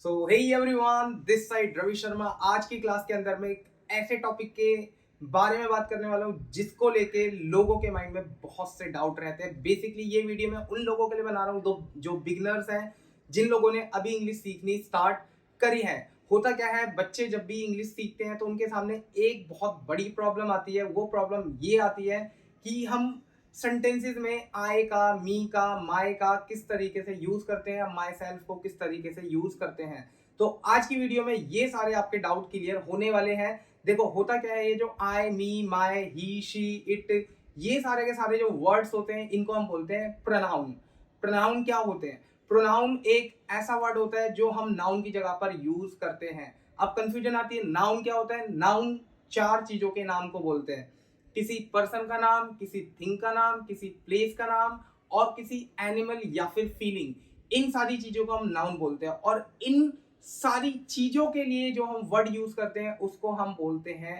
So hey everyone, this side Ravi Sharma. आज की class के अंदर मैं एक ऐसे टॉपिक के बारे में बात करने वाला हूँ जिसको लेके लोगों के माइंड में बहुत से डाउट रहते हैं। बेसिकली ये वीडियो मैं उन लोगों के लिए बना रहा हूँ जो बिगनर्स हैं, जिन लोगों ने अभी इंग्लिश सीखनी स्टार्ट करी है। होता क्या है, बच्चे जब भी इंग्लिश सीखते हैं तो उनके सामने एक बहुत बड़ी प्रॉब्लम आती है। वो प्रॉब्लम ये आती है कि हम सेंटेंसेस में आए का, मी का, माय का किस तरीके से यूज करते हैं, माय सेल्फ को किस तरीके से यूज करते हैं। तो आज की वीडियो में ये सारे आपके डाउट क्लियर होने वाले हैं। देखो होता क्या है, ये जो आई, मी, माय, ही, शी, इट, ये सारे के सारे जो वर्ड्स होते हैं इनको हम बोलते हैं प्रोनाउन। प्रोनाउन क्या होते हैं? प्रोनाउन एक ऐसा वर्ड होता है जो हम नाउन की जगह पर यूज करते हैं। अब कंफ्यूजन आती है, नाउन क्या होता है? नाउन चार चीजों के नाम को बोलते हैं। किसी पर्सन का नाम, किसी थिंग का नाम, किसी प्लेस का नाम और किसी एनिमल या फिर फीलिंग, इन सारी चीजों को हम नाउन बोलते हैं। और इन सारी चीजों के लिए जो हम वर्ड यूज करते हैं उसको हम बोलते हैं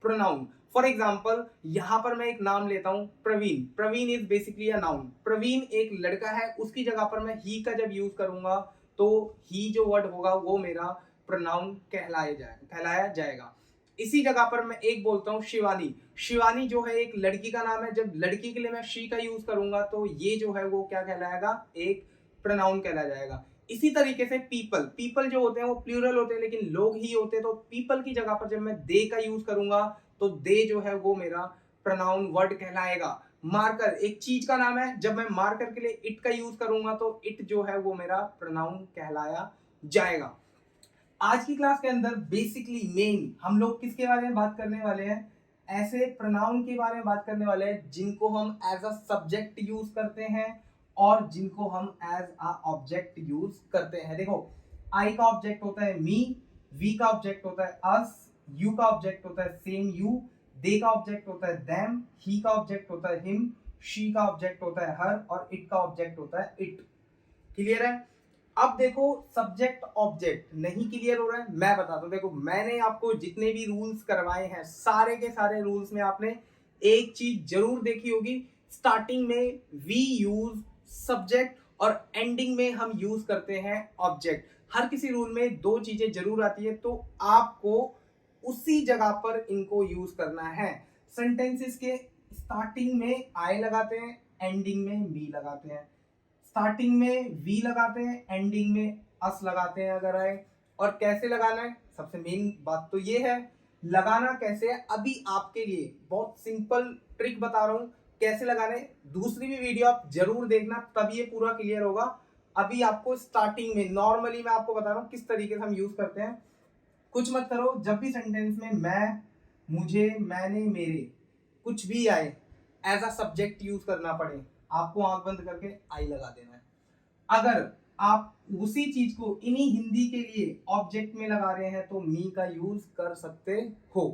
प्रोनाउन। फॉर एग्जाम्पल, यहां पर मैं एक नाम लेता हूं, Praveen. Praveen is basically a noun. Praveen एक लड़का है, उसकी जगह पर मैं ही का जब यूज करूंगा तो ही जो वर्ड होगा वो मेरा प्रोनाउन कहलाया जाएगा। इसी जगह पर मैं एक बोलता हूँ शिवानी। शिवानी जो है एक लड़की का नाम है, जब लड़की के लिए मैं शी का यूज करूंगा तो ये जो है वो क्या कहलाएगा? एक प्रोनाउन कहलाया जाएगा। इसी तरीके से पीपल, पीपल जो होते हैं वो प्लूरल होते हैं लेकिन लोग ही होते हैं, तो पीपल की जगह पर जब मैं दे का यूज करूंगा तो दे जो है वो मेरा प्रोनाउन वर्ड कहलाएगा। मार्कर एक चीज का नाम है, जब मैं मार्कर के लिए इट का यूज करूंगा तो इट जो है वो मेरा प्रोनाउन कहलाया जाएगा। आज की क्लास के अंदर बेसिकली मेन हम लोग किसके बारे में बात करने वाले हैं? ऐसे प्रोनाउन के बारे में बात करने वाले हैं जिनको हम एज अ सब्जेक्ट यूज करते हैं और जिनको हम एज अ ऑब्जेक्ट यूज करते हैं। देखो, आई का ऑब्जेक्ट होता है मी, वी का ऑब्जेक्ट होता है अस, यू का ऑब्जेक्ट होता है सेम यू, दे का ऑब्जेक्ट होता है देम, ही का ऑब्जेक्ट होता है हिम, शी का ऑब्जेक्ट होता है हर और इट का ऑब्जेक्ट होता है इट। क्लियर है? अब देखो, सब्जेक्ट ऑब्जेक्ट नहीं क्लियर हो रहा है, मैं बताता हूं। देखो, मैंने आपको जितने भी रूल्स करवाए हैं सारे के सारे रूल्स में आपने एक चीज जरूर देखी होगी। स्टार्टिंग में वी यूज सब्जेक्ट और एंडिंग में हम यूज करते हैं ऑब्जेक्ट। हर किसी रूल में दो चीजें जरूर आती है, तो आपको उसी जगह पर इनको यूज करना है। सेंटेंसेस के स्टार्टिंग में आई लगाते हैं, एंडिंग में मी लगाते हैं। स्टार्टिंग में वी लगाते हैं, एंडिंग में अस लगाते हैं अगर आए। और कैसे लगाना है, सबसे मेन बात तो ये है, लगाना कैसे है अभी आपके लिए बहुत सिंपल ट्रिक बता रहा हूं कैसे लगाने। दूसरी भी वीडियो आप जरूर देखना, तब ये पूरा क्लियर होगा। अभी आपको स्टार्टिंग में नॉर्मली मैं आपको बता रहा हूं किस तरीके से हम यूज करते हैं। कुछ मत करो, जब भी सेंटेंस में मैं, मुझे, मैंने, मेरे कुछ भी आए, एज अ सब्जेक्ट यूज करना पड़े, आपको आंख बंद करके आई लगा देना है। अगर आप उसी चीज को इन्हीं हिंदी के लिए ऑब्जेक्ट में लगा रहे हैं तो मी का यूज कर सकते हो।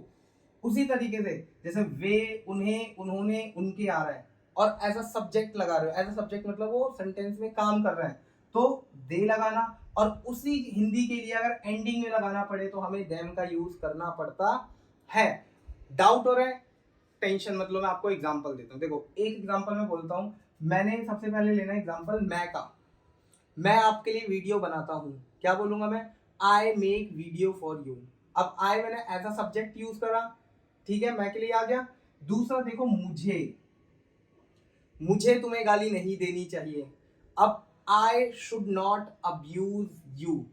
उसी तरीके से जैसे वे, उन्हें, उन्होंने, उनके आ रहा है और एज अ सब्जेक्ट लगा रहे हो, एज अ सब्जेक्ट मतलब वो सेंटेंस में काम कर रहा है तो दे लगाना। और उसी हिंदी के लिए अगर एंडिंग में लगाना पड़े तो हमें देम का यूज करना पड़ता है। डाउट हो रहा है? टेंशन मतलब, मैं आपको एग्जांपल देता हूं। देखो, एक एग्जांपल मैं बोलता हूं। मैंने सबसे पहले लेना एग्जांपल मैं का। मैं आपके लिए वीडियो बनाता हूं, क्या बोलूंगा मैं? I make video for you. अब आई मैंने एज अ सब्जेक्ट यूज करा, ठीक है, मैं के लिए आ गया। दूसरा देखो, मुझे, मुझे तुम्हें गाली नहीं देनी चाहिए। अब I should not abuse you.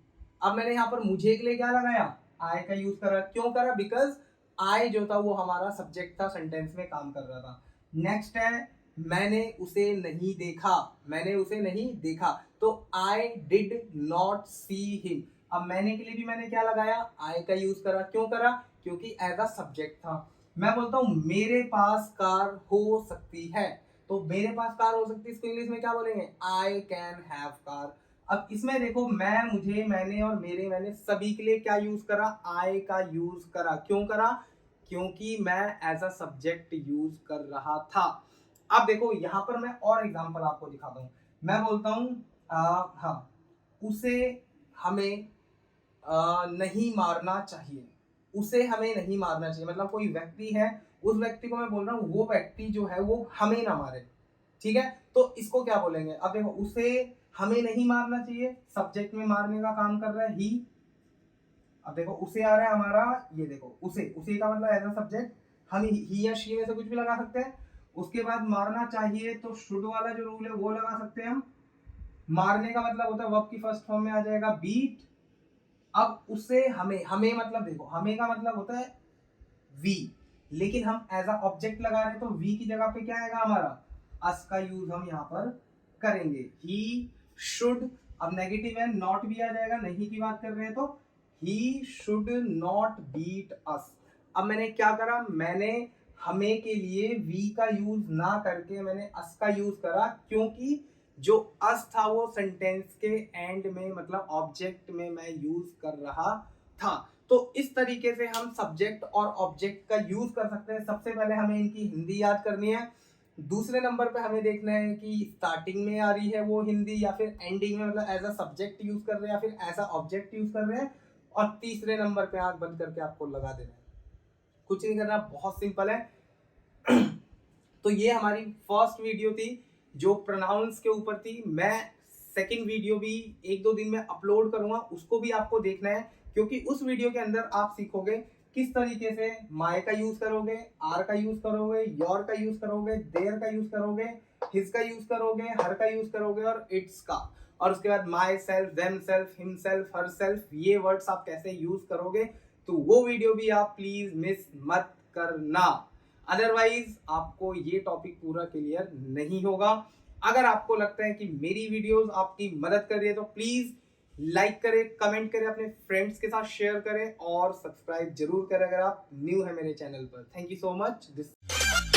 अब मैंने यहां पर मुझे के लिए क्या लगाया? आई का यूज करा। क्यों करा? बिकॉज आई जो था वो हमारा सब्जेक्ट था, सेंटेंस में काम कर रहा था। नेक्स्ट है, मैंने उसे नहीं देखा। मैंने उसे नहीं देखा तो I did not see him. अब मैंने के लिए भी मैंने क्या लगाया? आई का यूज करा। क्यों करा? क्योंकि एज अ सब्जेक्ट था। मैं बोलता हूं मेरे पास कार हो सकती है, तो मेरे पास कार हो सकती है, इसको इंग्लिश में क्या बोलेंगे? I can have car. अब इसमें देखो, मैं, मुझे, मैंने और मेरे, मैंने सभी के लिए क्या यूज करा? आई का यूज करा। क्यों करा? क्योंकि मैं एज अ सब्जेक्ट यूज कर रहा था। अब देखो, यहां पर मैं और एग्जांपल आपको दिखाता हूं। मैं बोलता हूं हाँ, उसे हमें नहीं मारना चाहिए। उसे हमें नहीं मारना चाहिए मतलब कोई व्यक्ति है, उस व्यक्ति को मैं बोल रहा हूँ वो व्यक्ति जो है वो हमें ना मारे। ठीक है, तो इसको क्या बोलेंगे? अब देखो, उसे हमें नहीं मारना चाहिए, सब्जेक्ट में मारने का काम कर रहा है ही। अब देखो उसे आ रहा है हमारा, ये देखो उसे, उसे का मतलब एज अ सब्जेक्ट हम ही या शी में से कुछ भी लगा सकते हैं। उसके बाद मारना चाहिए तो शुड वाला जो रूल है वो लगा सकते हैं हम। मारने का मतलब होता है वर्ब की फर्स्ट फॉर्म में आ जाएगा बीट। अब उसे हमें, हमें मतलब देखो हमें का मतलब होता है वी, लेकिन हम एज अ ऑब्जेक्ट लगा रहे हैं तो वी की जगह पे क्या आएगा हमारा, अस का यूज हम यहाँ पर करेंगे। ही शुड, अब नेगेटिव है नॉट भी आ जाएगा, नहीं की बात कर रहे हैं तो he should not beat us. अब मैंने क्या करा, मैंने हमें के लिए वी का यूज ना करके मैंने अस का यूज करा, क्योंकि जो अस था वो सेंटेंस के एंड में मतलब ऑब्जेक्ट में मैं यूज कर रहा था। तो इस तरीके से हम सब्जेक्ट और ऑब्जेक्ट का यूज कर सकते हैं। सबसे पहले हमें इनकी हिंदी याद करनी है, दूसरे नंबर पे हमें देखना है कि स्टार्टिंग में आ रही है वो हिंदी या फिर एंडिंग में, मतलब एज अ सब्जेक्ट यूज कर रहे हैं या फिर एज अ ऑब्जेक्ट यूज कर रहे हैं, और तीसरे नंबर पे आंख बंद करके आपको लगा देना है। कुछ नहीं करना, बहुत सिंपल है। तो ये हमारी फर्स्ट वीडियो थी जो प्रोनाउंस के ऊपर थी। मैं सेकंड वीडियो भी एक दो दिन में अपलोड करूंगा, उसको भी आपको देखना है, क्योंकि उस वीडियो के अंदर आप सीखोगे किस तरीके से माय का यूज करोगे, आर का यूज करोगे, योर का यूज करोगे, देयर का यूज करोगे, हिज का यूज करोगे, हर का यूज करोगे और इट्स का, और उसके बाद my self, them self, him self, her self, ये वर्ड्स आप कैसे यूज करोगे। तो वो वीडियो भी आप प्लीज मिस मत करना, अदरवाइज आपको ये टॉपिक पूरा क्लियर नहीं होगा। अगर आपको लगता है कि मेरी वीडियोस आपकी मदद कर रही है तो प्लीज लाइक करें, कमेंट करें, अपने फ्रेंड्स के साथ शेयर करें और सब्सक्राइब जरूर करें अगर आप न्यू है मेरे चैनल पर। Thank you so much. This